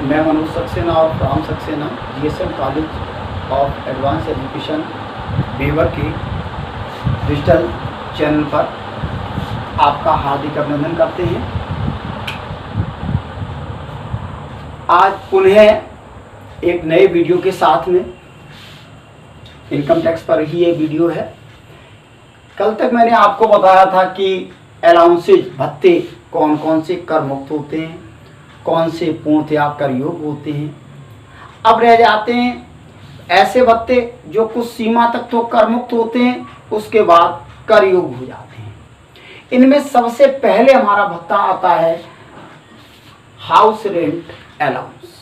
मैं मनोज सक्सेना और Ram Saxena GSM college of advance education Bewar के डिजिटल चैनल पर आपका हार्दिक अभिनंदन करते हैं। आज पुनः एक नए वीडियो के साथ में इनकम टैक्स पर ही ये वीडियो है। कल तक मैंने आपको बताया था कि अलाउंसेज भत्ते कौन कौन से कर मुक्त होते हैं, कौन से पूर्णतया कर योग्य होते हैं। अब रह जाते हैं ऐसे भत्ते जो कुछ सीमा तक तो कर मुक्त होते हैं, उसके बाद कर योग्य हो जाते हैं। इनमें सबसे पहले हमारा भत्ता आता है house rent allowance.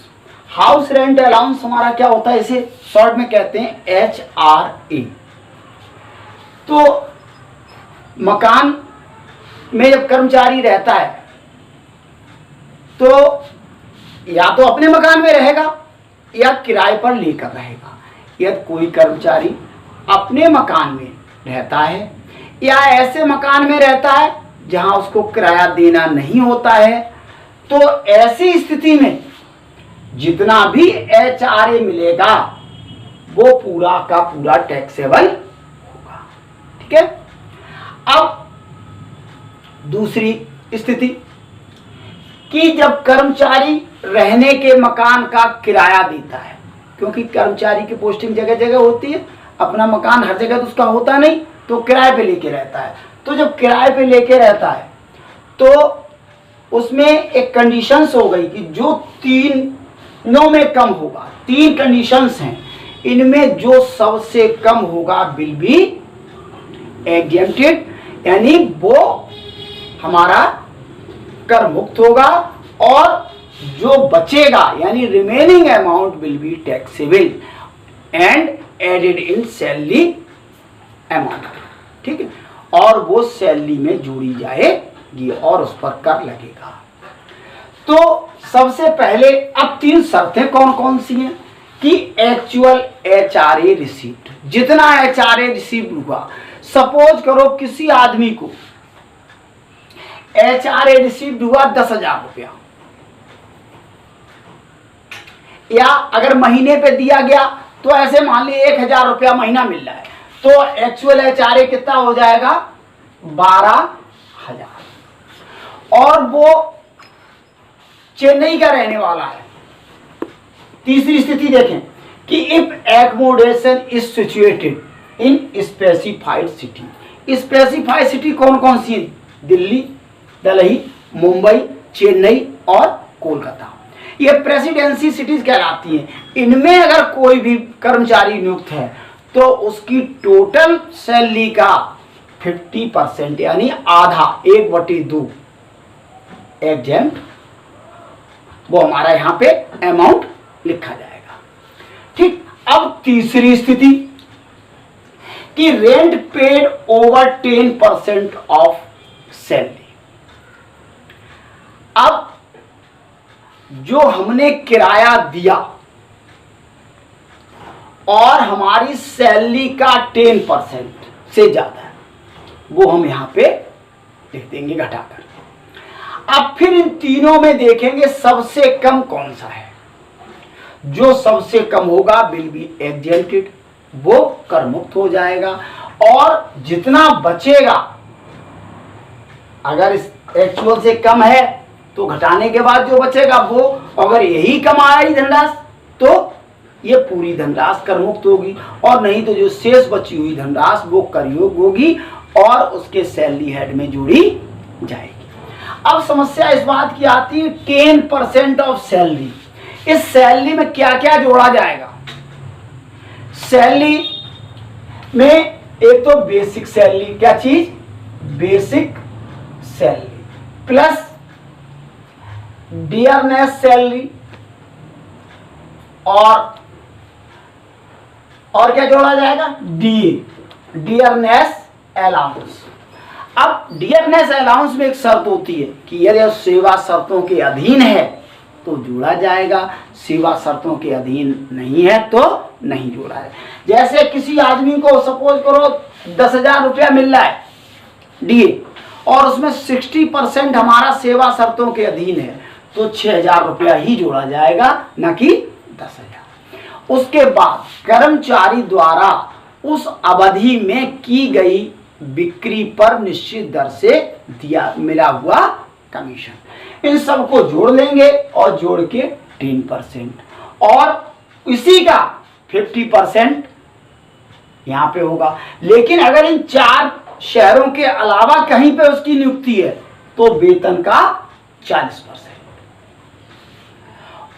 House rent allowance हमारा क्या होता है, इसे शॉर्ट में कहते हैं HRA। तो मकान में जब कर्मचारी रहता है तो या तो अपने मकान में रहेगा या किराए पर लेकर रहेगा। यदि कोई कर्मचारी अपने मकान में रहता है या ऐसे मकान में रहता है जहां उसको किराया देना नहीं होता है, तो ऐसी स्थिति में जितना भी HRA मिलेगा वो पूरा का पूरा टैक्सेबल होगा। ठीक है। अब दूसरी स्थिति कि जब कर्मचारी रहने के मकान का किराया देता है, क्योंकि कर्मचारी की पोस्टिंग जगह जगह होती है, अपना मकान हर जगह तो उसका होता नहीं, तो किराए पे लेके रहता है। तो जब किराए पे लेके रहता है तो उसमें एक कंडीशंस हो गई कि जो तीनों में कम होगा, 3 कंडीशंस हैं, इनमें जो सबसे कम होगा विल बी एग्जेम्प्टेड, यानी वो हमारा कर मुक्त होगा, और जो बचेगा यानी remaining amount will be taxable and added in salary amount. ठीक है। और वो सैलरी में जोड़ी जाएगी और उस पर कर लगेगा। तो सबसे पहले अब 3 शर्तें कौन कौन सी हैं कि एक्चुअल HRA रिसीव्ड, जितना HRA रिसीव्ड हुआ। सपोज करो किसी आदमी को HRA रिसीव्ड हुआ 10,000 रुपया, या अगर महीने पे दिया गया तो ऐसे मान लीजिए 1,000 रुपया महीना मिल रहा है, तो एक्चुअल HRA कितना हो जाएगा 12,000। और वो चेन्नई का रहने वाला है। तीसरी स्थिति देखें कि if accommodation is situated in specified city. Specified city कौन कौन सी है? दिल्ली, दिल्ली, मुंबई, चेन्नई और कोलकाता। ये प्रेसिडेंसी सिटीज कहलाती हैं। इनमें अगर कोई भी कर्मचारी नियुक्त है तो उसकी टोटल सैलरी का 50% यानी आधा, 1/2 एग्जेम्प्ट, वो हमारा यहां पे अमाउंट लिखा जाएगा। ठीक। अब तीसरी स्थिति कि rent paid over 10% of salary. अब जो हमने किराया दिया और हमारी सैलरी का 10% से ज्यादा है, वो हम यहां पे लिख देंगे घटाकर। अब फिर इन तीनों में देखेंगे सबसे कम कौन सा है। जो सबसे कम होगा विल बी एग्जेम्प्टेड, वो कर मुक्त हो जाएगा। और जितना बचेगा, अगर इस एक्चुअल से कम है तो घटाने के बाद जो बचेगा वो, अगर यही कम आई धनराशि तो ये पूरी धनराशि कर मुक्त होगी, और नहीं तो जो शेष बची हुई धनराशि वो कर योग्य होगी और उसके सैलरी हेड में जोड़ी जाएगी। अब समस्या इस बात की आती है 10% ऑफ सैलरी। इस सैलरी में क्या क्या जोड़ा जाएगा? सैलरी में एक तो बेसिक सैलरी, क्या चीज? Basic salary plus dearness salary, और क्या जोड़ा जाएगा? Dearness allowance. अब डियरनेस अलाउंस में एक शर्त होती है कि यदि सेवा शर्तों के अधीन है तो जोड़ा जाएगा, सेवा शर्तों के अधीन नहीं है तो नहीं जोड़ा है। जैसे किसी आदमी को सपोज करो 10,000 रुपया मिल रहा है DA, और उसमें 60% हमारा सेवा शर्तों के अधीन है, तो 6,000 रुपया ही जोड़ा जाएगा, न कि 10,000। उसके बाद कर्मचारी द्वारा उस अवधि में की गई बिक्री पर निश्चित दर से दिया मिला हुआ कमीशन, इन सबको जोड़ लेंगे और जोड़ के 10% और इसी का 50% यहां पे होगा। लेकिन अगर इन 4 शहरों के अलावा कहीं पे उसकी नियुक्ति है तो वेतन का 40%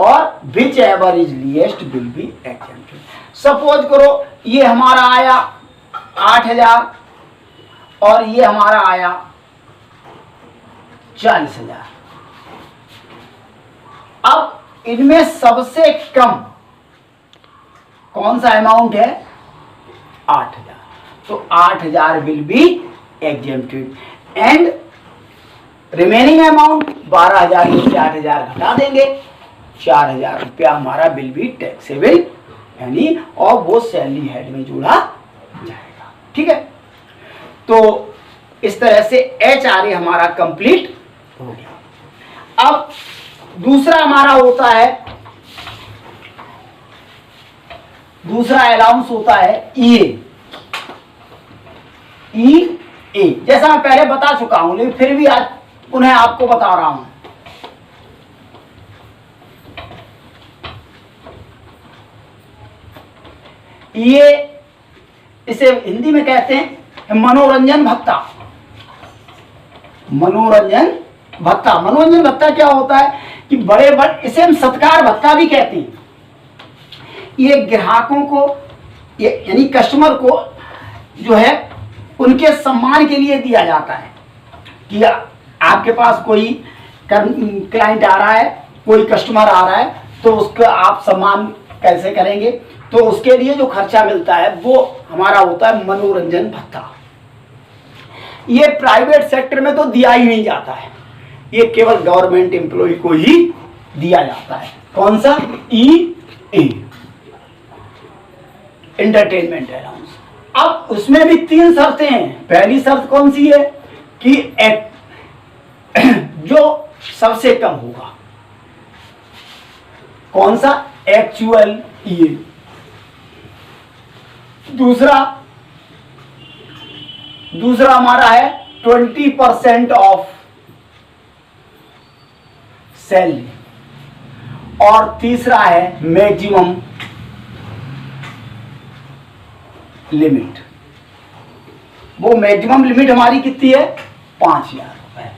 और which ever is least will be exempted. Suppose करो ये हमारा आया 8,000 और ये हमारा आया 40,000। अब इनमें सबसे कम कौन सा अमाउंट है? 8,000। तो 8,000 will be exempted and remaining amount 12,000 में से 8,000 घटा देंगे, 4,000 रुपया हमारा विल बी टैक्सेबल यानी और वो सैलरी हेड में जोड़ा जाएगा। ठीक है, तो इस तरह से HRA हमारा कंप्लीट हो गया। अब दूसरा हमारा होता है, दूसरा अलाउंस होता है EA। जैसा मैं पहले बता चुका हूं लेकिन फिर भी आज पुनः आपको बता रहा हूं। ये इसे हिंदी में कहते हैं मनोरंजन भत्ता। मनोरंजन भत्ता, मनोरंजन भत्ता क्या होता है कि बड़े बड़े, इसे हम सत्कार भत्ता भी कहते हैं। ये ग्राहकों को यानी कस्टमर को जो है उनके सम्मान के लिए दिया जाता है कि आपके पास कोई क्लाइंट आ रहा है, कोई कस्टमर आ रहा है तो उसका आप सम्मान कैसे करेंगे, तो उसके लिए जो खर्चा मिलता है वो हमारा होता है मनोरंजन भत्ता। ये प्राइवेट सेक्टर में तो दिया ही नहीं जाता है, ये केवल गवर्नमेंट एम्प्लॉय को ही दिया जाता है। कौन सा? EA, entertainment allowance. अब उसमें भी 3 शर्तें हैं। पहली शर्त कौन सी है कि जो सबसे कम होगा, कौन सा? Actual EA। दूसरा हमारा है 20% ऑफ सैलरी और तीसरा है मैक्सिमम लिमिट। वो मैक्सिमम लिमिट हमारी कितनी है? 5,000 रुपए।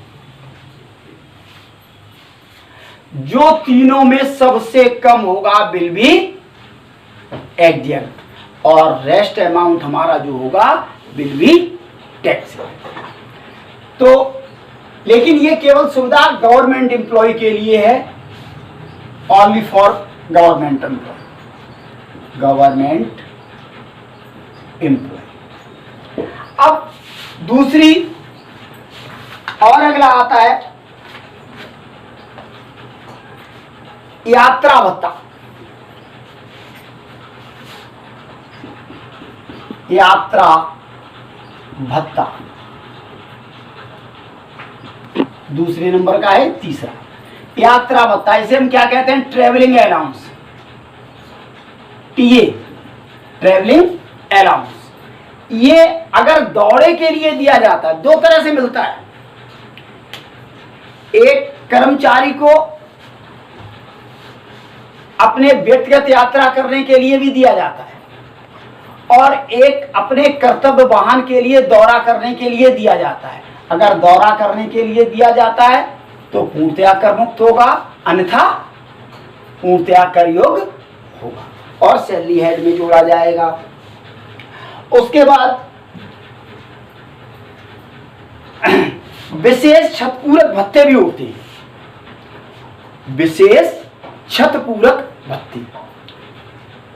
जो तीनों में सबसे कम होगा विल बी एग्जेम्प्ट और रेस्ट अमाउंट हमारा जो होगा विल बी टैक्स। तो लेकिन ये केवल सुविधा गवर्नमेंट एम्प्लॉय के लिए है, ओनली फॉर गवर्नमेंट एम्प्लॉय। अब दूसरी और अगला आता है यात्रा भत्ता। यात्रा भत्ता दूसरे नंबर का है। तीसरा यात्रा भत्ता, इसे हम क्या कहते हैं? Travelling allowance, TA, travelling allowance. ये अगर दौरे के लिए दिया जाता है, 2 तरह से मिलता है। एक कर्मचारी को अपने व्यक्तिगत यात्रा करने के लिए भी दिया जाता है और एक अपने कर्तव्य वाहन के लिए दौरा करने के लिए दिया जाता है। अगर दौरा करने के लिए दिया जाता है तो पूर्णतया कर मुक्त होगा, अन्यथा पूर्णतया कर योग्य होगा और सैलरी हेड में जोड़ा जाएगा। उसके बाद विशेष क्षतिपूरक भत्ते भी होते हैं। विशेष क्षतिपूरक भत्ते,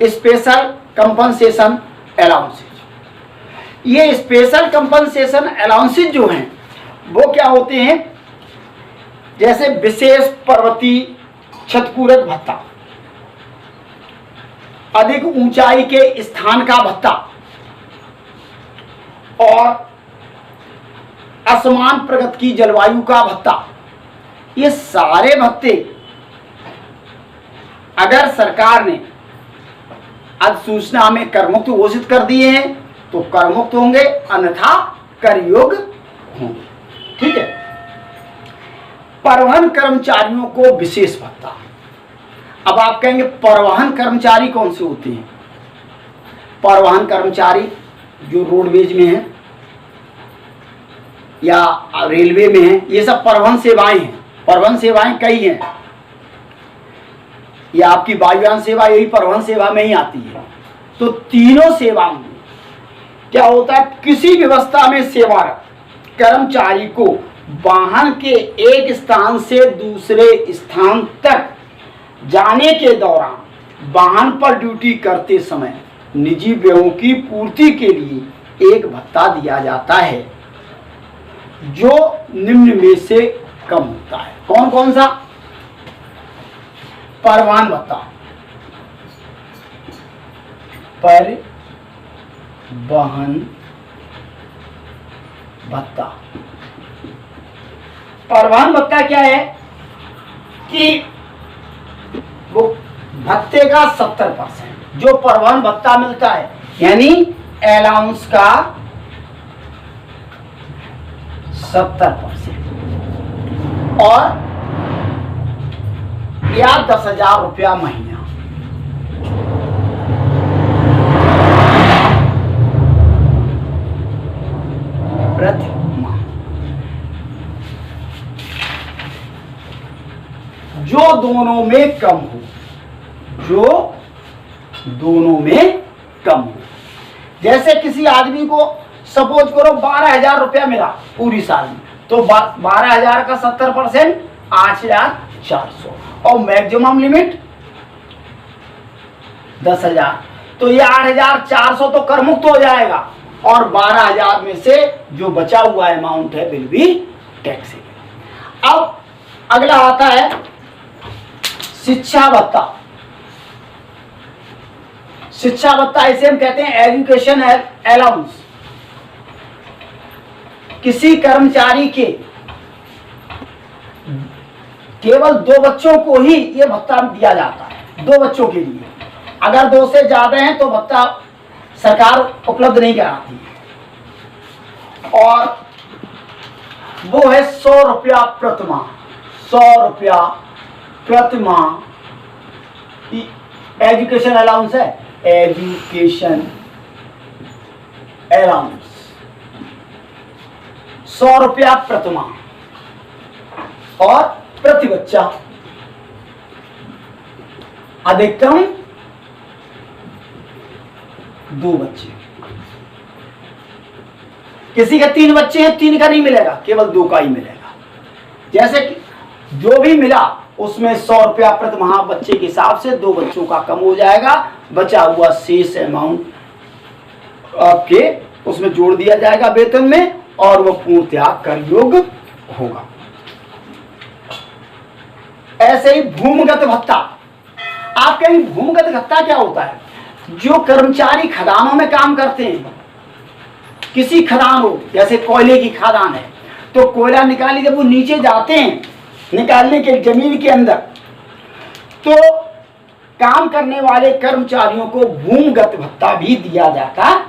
स्पेशल कंपनसेशन अलाउंसेज। ये स्पेशल कंपनसेशन अलाउंसेज जो हैं वो क्या होते हैं? जैसे विशेष पर्वतीय क्षतिपूरक भत्ता, अधिक ऊंचाई के स्थान का भत्ता और असमान प्रगति की जलवायु का भत्ता। ये सारे भत्ते अगर सरकार ने अधिसूचना में करमुक्त घोषित कर दिए हैं तो करमुक्त होंगे, अन्यथा कर योग्य होंगे। ठीक है। परिवहन कर्मचारियों को विशेष भत्ता। अब आप कहेंगे परिवहन कर्मचारी कौन से होते हैं? परिवहन कर्मचारी जो रोडवेज में है या रेलवे में है, ये सब परिवहन सेवाएं हैं। परिवहन सेवाएं कई हैं, या आपकी वायुयान सेवा यही परिवहन सेवा में ही आती है। तो तीनों सेवाओं में क्या होता है, किसी व्यवस्था में सेवारत कर्मचारी को वाहन के एक स्थान से दूसरे स्थान तक जाने के दौरान वाहन पर ड्यूटी करते समय निजी व्ययों की पूर्ति के लिए एक भत्ता दिया जाता है जो निम्न में से कम होता है। कौन कौन सा? परिवहन भत्ता, परिवहन भत्ता। परिवहन भत्ता क्या है कि वो भत्ते का 70% जो परिवहन भत्ता मिलता है, यानी अलाउंस का 70% और या 10,000 रुपया महीना प्रति माह। जो दोनों में कम हो, जो दोनों में कम हो। जैसे किसी आदमी को सपोज करो 12,000 रुपया मिला पूरी साल में, तो 12,000 का 70% 8,400 और मैक्सिमम लिमिट 10,000, तो ये 8,400 तो कर मुक्त हो जाएगा और 12,000 में से जो बचा हुआ अमाउंट है बिल भी टैक्सेबल। अब अगला आता है शिक्षा भत्ता। शिक्षा भत्ता इसे हम कहते हैं एजुकेशन अलाउंस। किसी कर्मचारी के केवल 2 बच्चों को ही यह भत्ता दिया जाता है, 2 बच्चों के लिए। अगर 2 से ज्यादा हैं तो भत्ता सरकार उपलब्ध नहीं कराती है और वो है 100 रुपया प्रति माह। 100 रुपया प्रति माह एजुकेशन अलाउंस है, एजुकेशन अलाउंस 100 रुपया प्रति माह और प्रति बच्चा अधिकतम 2 बच्चे। किसी के 3 बच्चे हैं, 3 का नहीं मिलेगा, केवल 2 का ही मिलेगा। जैसे कि जो भी मिला उसमें 100 रुपया प्रति माह बच्चे के हिसाब से 2 बच्चों का कम हो जाएगा, बचा हुआ शेष अमाउंट आपके उसमें जोड़ दिया जाएगा वेतन में और वह पूर्णतया कर योग्य होगा। ऐसे ही भूमिगत भत्ता। आप कहेंगे भूमिगत भत्ता क्या होता है? जो कर्मचारी खदानों में काम करते हैं, किसी खदान हो, जैसे कोयले की खदान है, तो कोयला निकाली जब वो नीचे जाते हैं निकालने के जमीन के अंदर, तो काम करने वाले कर्मचारियों को भूमिगत भत्ता भी दिया जाता है।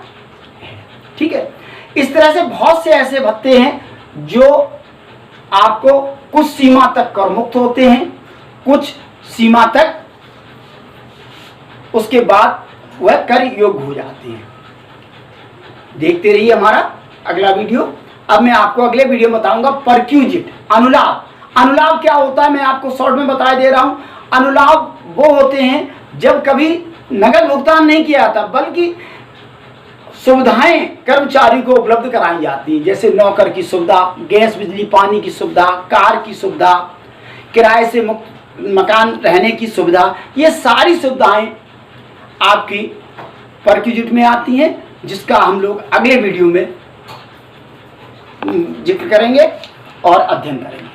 ठीक है। इस तरह से बहुत से ऐसे भत्ते हैं जो आपको कुछ सीमा तक कर मुक्त होते हैं, कुछ सीमा तक उसके बाद वह कर योग्य हो जाते हैं। देखते रहिए हमारा अगला वीडियो। अब मैं आपको अगले वीडियो में बताऊंगा परक्यूजिट, अनुलाभ। अनुलाभ क्या होता है मैं आपको शॉर्ट में बता दे रहा हूं। अनुलाभ वो होते हैं जब कभी नगद भुगतान नहीं किया जाता बल्कि सुविधाएं कर्मचारी को उपलब्ध कराई जाती हैं, जैसे नौकर की सुविधा, गैस बिजली पानी की सुविधा, कार की सुविधा, किराए से मुक्त मकान रहने की सुविधा। ये सारी सुविधाएं आपकी परक्यूजिट में आती हैं, जिसका हम लोग अगले वीडियो में जिक्र करेंगे और अध्ययन करेंगे।